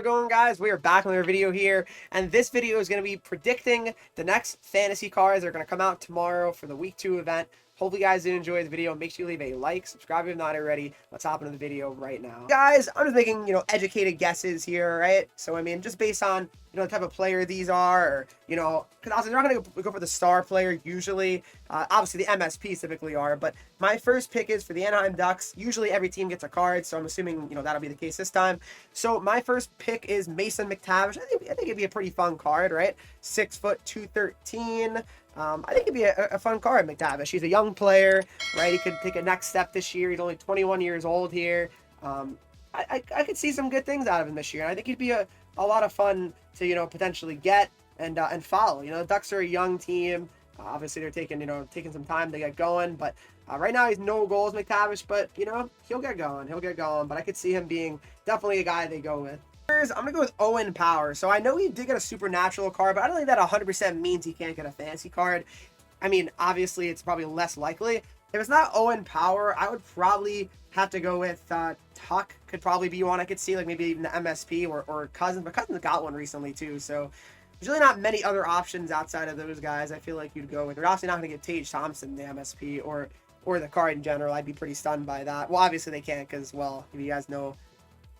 going, guys? We are back on another video here, and this video is going to be predicting the next fantasy cards that are going to come out tomorrow for the week 2 event. Hopefully you guys did enjoy the video. Make sure you leave a like, subscribe if not already. Let's hop into the video right now. Guys, I'm just making, educated guesses here, right? So, I mean, just based on, the type of player these are, or, because obviously they're not going to go for the star player usually. Obviously, the MSPs typically are, but my first pick is for the Anaheim Ducks. Usually every team gets a card, so I'm assuming, that'll be the case this time. So, my first pick is Mason McTavish. I think it'd be a pretty fun card, right? 6 foot 213. I think it'd be a fun card, McTavish. He's a young player, right? He could take a next step this year. He's only 21 years old here. I could see some good things out of him this year. And I think he'd be a lot of fun to, potentially get and follow. The Ducks are a young team. Obviously, they're taking some time to get going. But right now, he's no goals, McTavish. But, he'll get going. He'll get going. But I could see him being definitely a guy they go with. I'm going to go with Owen Power. So I know he did get a supernatural card, but I don't think that 100% means he can't get a fantasy card. I mean, obviously, it's probably less likely. If it's not Owen Power, I would probably have to go with Tuck. Could probably be one I could see, like maybe even the MSP or Cousins. But Cousins got one recently, too. So there's really not many other options outside of those guys I feel like you'd go with. They're obviously not going to get Tage Thompson, the MSP, or the card in general. I'd be pretty stunned by that. Well, obviously, they can't because, well, if you guys know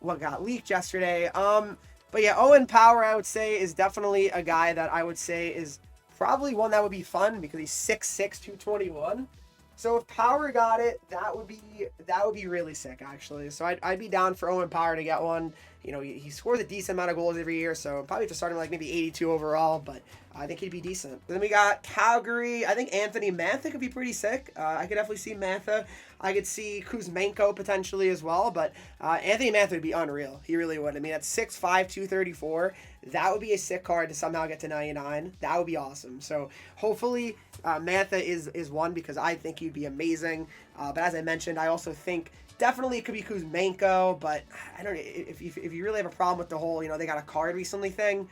what got leaked yesterday. But yeah, Owen Power, I would say, is definitely a guy that I would say is probably one that would be fun because he's 6'6", 221. So if Power got it, that would be really sick, actually. So I'd be down for Owen Power to get one. He scores a decent amount of goals every year, so probably just starting like maybe 82 overall, but I think he'd be decent. Then we got Calgary. I think Anthony Mantha could be pretty sick. I could definitely see Mantha. I could see Kuzmenko potentially as well, but Anthony Mantha would be unreal. He really would. I mean, at 6'5", 234, that would be a sick card to somehow get to 99. That would be awesome. So hopefully Mantha is one because I think he'd be amazing. But as I mentioned, I also think definitely it could be Kuzmenko, but I don't know if you really have a problem with the whole, they got a card recently thing.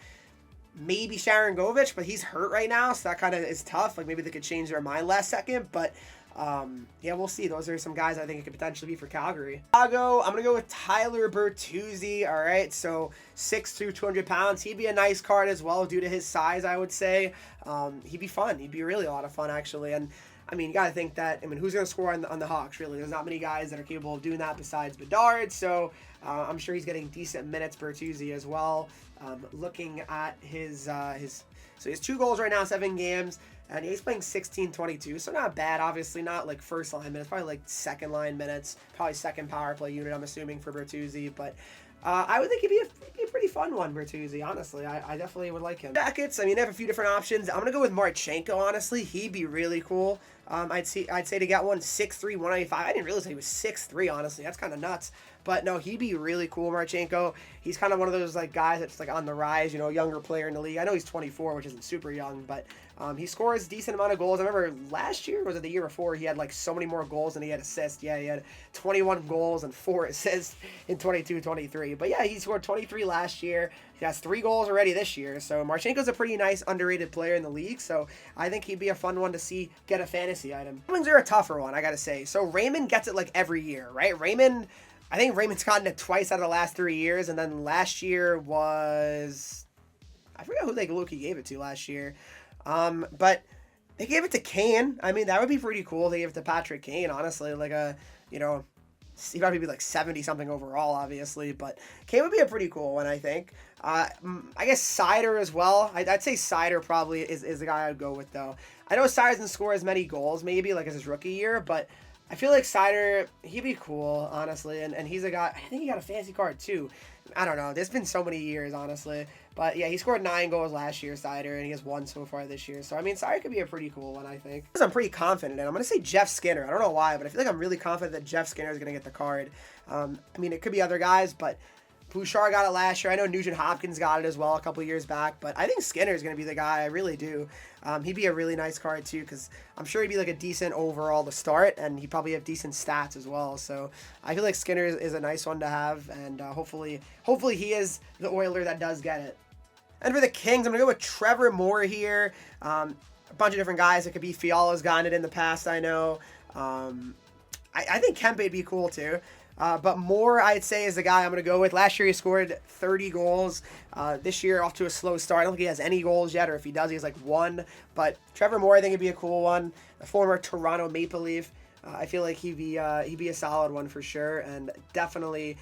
Maybe Sharon Govich, but he's hurt right now, so that kind of is tough. Like maybe they could change their mind last second, but yeah, we'll see. Those are some guys I think it could potentially be for Calgary. Chicago, I'm gonna go with Tyler Bertuzzi. All right, so 6'2", 200 pounds. He'd be a nice card as well due to his size, I would say. He'd be fun. He'd be really a lot of fun actually, and I mean, you got to think that, who's going to score on the Hawks, really? There's not many guys that are capable of doing that besides Bedard, so I'm sure he's getting decent minutes, Bertuzzi, as well. Looking at so he has 2 goals right now, 7 games, and he's playing 16-22, so not bad, obviously, not like first-line minutes, probably like second-line minutes, probably second power play unit, I'm assuming, for Bertuzzi, but I would think he'd be a pretty fun one, Bertuzzi, honestly. I definitely would like him. Jackets, they have a few different options. I'm going to go with Marchenko, honestly. He'd be really cool. I'd say to get one 6'3", 195. I didn't realize he was 6'3", honestly. That's kind of nuts. But no, he'd be really cool, Marchenko. He's kind of one of those like guys that's like on the rise, younger player in the league. I know he's 24, which isn't super young, but he scores a decent amount of goals. I remember last year, or was it the year before, he had like so many more goals than he had assists. Yeah, he had 21 goals and 4 assists in 22-23. But yeah, he scored 23 last year. He has 3 goals already this year. So Marchenko's a pretty nice underrated player in the league. So I think he'd be a fun one to see get a fantasy item. Raymond's are a tougher one, I gotta say. So Raymond gets it like every year, right? I think Raymond's gotten it twice out of the last 3 years, and then last year was, I forgot who Loki gave it to last year, but they gave it to Kane. That would be pretty cool. They gave it to Patrick Kane, honestly, like he'd probably be like 70 something overall, obviously, but Kane would be a pretty cool one, I think. I guess Sider as well. I'd say Sider probably is the guy I'd go with, though. I know Sider doesn't score as many goals, maybe, like as his rookie year, but I feel like Sider, he'd be cool, honestly, and he's a guy, I think he got a fancy card, too. I don't know, there's been so many years, honestly, but yeah, he scored 9 goals last year, Sider, and he has 1 so far this year, so Sider could be a pretty cool one, I think. I'm pretty confident in. I'm going to say Jeff Skinner. I don't know why, but I feel like I'm really confident that Jeff Skinner is going to get the card. It could be other guys, but Bouchard got it last year. I know Nugent Hopkins got it as well a couple years back, but I think Skinner is going to be the guy. I really do. He'd be a really nice card too, because I'm sure he'd be like a decent overall to start, and he'd probably have decent stats as well. So I feel like Skinner is a nice one to have, and hopefully he is the Oiler that does get it. And for the Kings, I'm going to go with Trevor Moore here. A bunch of different guys. It could be Fiala's gotten it in the past, I know. I think Kempe'd be cool too. But Moore, I'd say, is the guy I'm going to go with. Last year he scored 30 goals. This year off to a slow start. I don't think he has any goals yet, or if he does, he has like one. But Trevor Moore, I think, would be a cool one. A former Toronto Maple Leaf. I feel like he'd be a solid one for sure, and definitely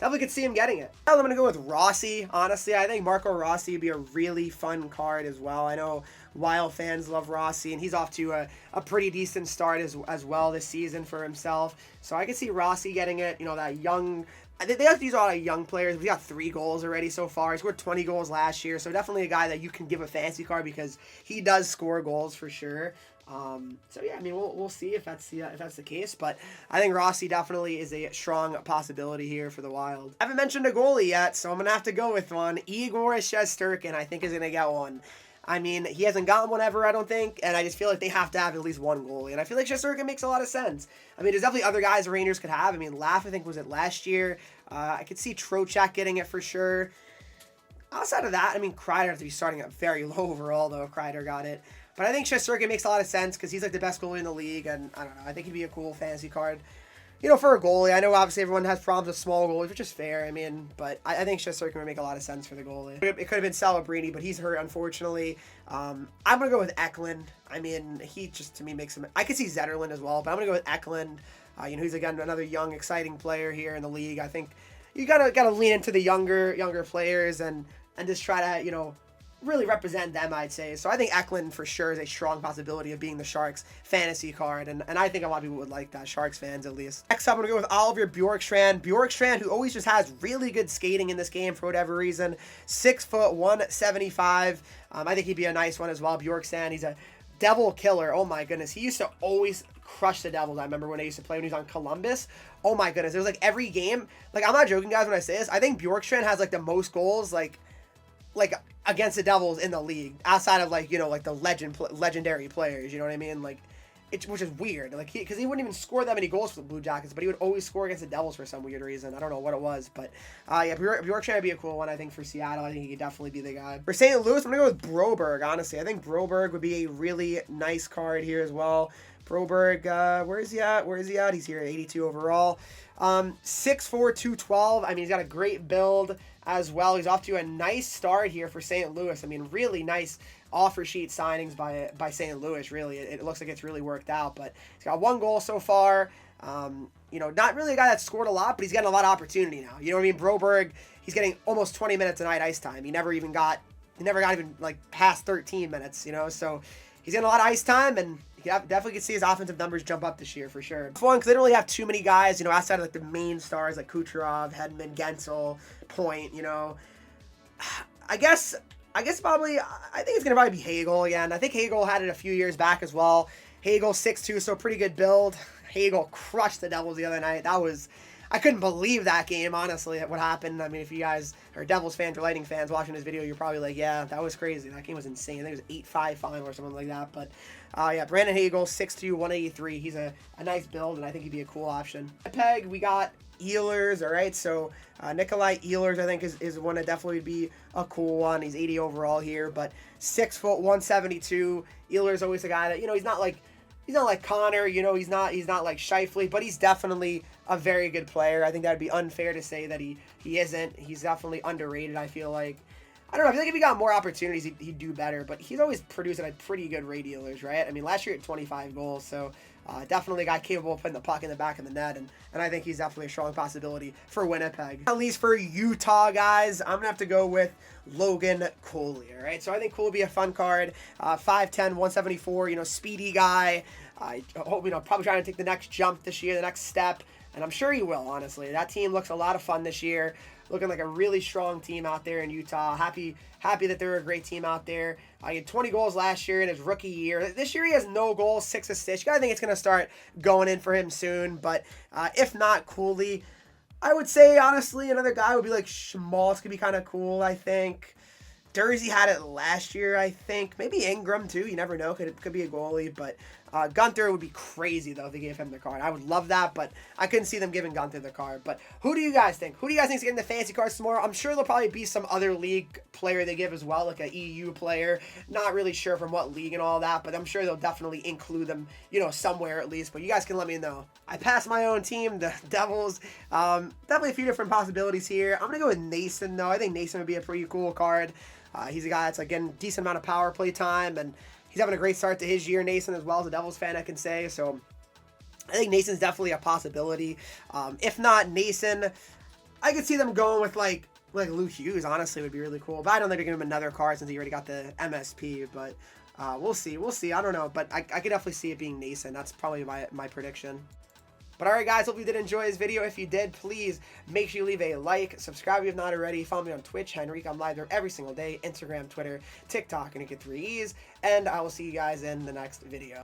could see him getting it. I'm going to go with Rossi. Honestly, I think Marco Rossi would be a really fun card as well. I know Wild fans love Rossi, and he's off to a pretty decent start as well this season for himself. So I could see Rossi getting it. You know, that young... They have to use a lot of young players. We got 3 goals already so far. He scored 20 goals last year, so definitely a guy that you can give a fantasy card because he does score goals for sure. So yeah, I mean, we'll see if that's the case, but I think Rossi definitely is a strong possibility here for the Wild. I haven't mentioned a goalie yet, so I'm gonna have to go with one. Igor Shesterkin, I think, is gonna get one. I mean, he hasn't gotten one ever, I don't think, and I just feel like they have to have at least one goalie, and I feel like Shesterkin makes a lot of sense. I mean, there's definitely other guys the Rangers could have. I mean, Laff, I think, was it last year. I could see Trocheck getting it for sure. Outside of that, I mean, Kreider has to be starting at very low overall, though, if Kreider got it. But I think Shesterkin makes a lot of sense because he's like the best goalie in the league, and I don't know, I think he'd be a cool fantasy card. You know, for a goalie, I know obviously everyone has problems with small goalies, which is fair, I mean, but I think Shesterkin would make a lot of sense for the goalie. It could have been Celebrini, but he's hurt, unfortunately. I'm going to go with Eklund. I mean, he just, to me, makes him... I could see Zetterlund as well, but I'm going to go with Eklund. You know, he's, again, another young, exciting player here in the league. I think you gotta lean into the younger players and just try to, you know, really represent them, I'd say. So I think Eklund for sure is a strong possibility of being the Sharks fantasy card, and I think a lot of people would like that, Sharks fans at least. Next up, I'm going to go with Oliver Bjorkstrand. Bjorkstrand, who always just has really good skating in this game for whatever reason. 6 foot, 175. I think he'd be a nice one as well. Bjorkstrand, he's a Devil killer. Oh my goodness. He used to always crush the Devils. I remember when I used to play when he was on Columbus. Oh my goodness. It was like every game. Like, I'm not joking, guys, when I say this. I think Bjorkstrand has like the most goals, like against the Devils in the league, outside of like, you know, like the legendary players, you know what I mean? Like, which is weird, like, because he wouldn't even score that many goals for the Blue Jackets, but he would always score against the Devils for some weird reason. I don't know what it was, but yeah, Bjorkstrand would be a cool one, I think, for Seattle. I think he could definitely be the guy. For St. Louis, I'm gonna go with Broberg. Honestly, I think Broberg would be a really nice card here as well. Broberg, where is he at? He's here at 82 overall. 6'4", 212. I mean, he's got a great build as well. He's off to a nice start here for St. Louis. I mean, really nice offer sheet signings by St. Louis, really. It looks like it's really worked out, but he's got 1 goal so far. You know, not really a guy that scored a lot, but he's getting a lot of opportunity now. You know what I mean? Broberg, he's getting almost 20 minutes a night ice time. He never got even like past 13 minutes, you know, so he's getting a lot of ice time, and you definitely can see his offensive numbers jump up this year for sure. Fun because they don't really have too many guys, you know, outside of like the main stars like Kucherov, Hedman, Gensel, Point, you know. I guess probably, I think it's going to probably be Hagel again. I think Hagel had it a few years back as well. Hagel 6'2", so pretty good build. Hagel crushed the Devils the other night. I couldn't believe that game, honestly, what happened. I mean, if you guys are Devils fans or Lightning fans watching this video, you're probably like, yeah, that was crazy. That game was insane. I think it was 8-5 final or something like that. But, yeah, Brandon Hagel, 6'2", 183. He's a nice build, and I think he'd be a cool option. Winnipeg, we got Ehlers, all right? So, Nikolai Ehlers, I think, is one that definitely would be a cool one. He's 80 overall here, but 6 foot, 172. Ehlers always a guy that, you know, he's not like Connor, you know, he's not like Scheifele, but he's definitely a very good player. I think that would be unfair to say that he isn't. He's definitely underrated, I feel like. I don't know, I feel like if he got more opportunities, he'd do better, but he's always produced at a pretty good rate, Ehlers, right? I mean, last year he had 25 goals, so definitely a guy capable of putting the puck in the back of the net, and I think he's definitely a strong possibility for Winnipeg. At least for Utah, guys, I'm going to have to go with Logan Collier, right? So I think Cole will be a fun card. 5'10", 174, you know, speedy guy. I hope, you know, probably trying to take the next jump this year, the next step, and I'm sure he will, honestly. That team looks a lot of fun this year. Looking like a really strong team out there in Utah. Happy that they're a great team out there. He had 20 goals last year in his rookie year. This year he has no goals, 6 assists. I think it's going to start going in for him soon. But if not Cooley, I would say, honestly, another guy would be like Schmaltz. Could be kind of cool, I think. Dursey had it last year, I think. Maybe Ingram, too. You never know. Could be a goalie. But Gunther would be crazy, though, if they gave him the card. I would love that, but I couldn't see them giving Gunther the card. But who do you guys think? Who do you guys think is getting the fantasy cards tomorrow? I'm sure there'll probably be some other league player they give as well, like an EU player. Not really sure from what league and all that, but I'm sure they'll definitely include them, you know, somewhere at least. But you guys can let me know. I passed my own team, the Devils. Definitely a few different possibilities here. I'm going to go with Nason, though. I think Nason would be a pretty cool card. He's a guy that's like getting a decent amount of power play time, and he's having a great start to his year, Nason, as well as a Devils fan, I can say. So I think Nason's definitely a possibility. If not Nason, I could see them going with like Luke Hughes, honestly, would be really cool. But I don't think they're going to give him another card since he already got the MSP. But we'll see. We'll see. I don't know. But I could definitely see it being Nason. That's probably my prediction. But alright guys, hope you did enjoy this video. If you did, please make sure you leave a like, subscribe if you have not already, follow me on Twitch, Henreek. I'm live there every single day, Instagram, Twitter, TikTok, and you get 3 E's. And I will see you guys in the next video.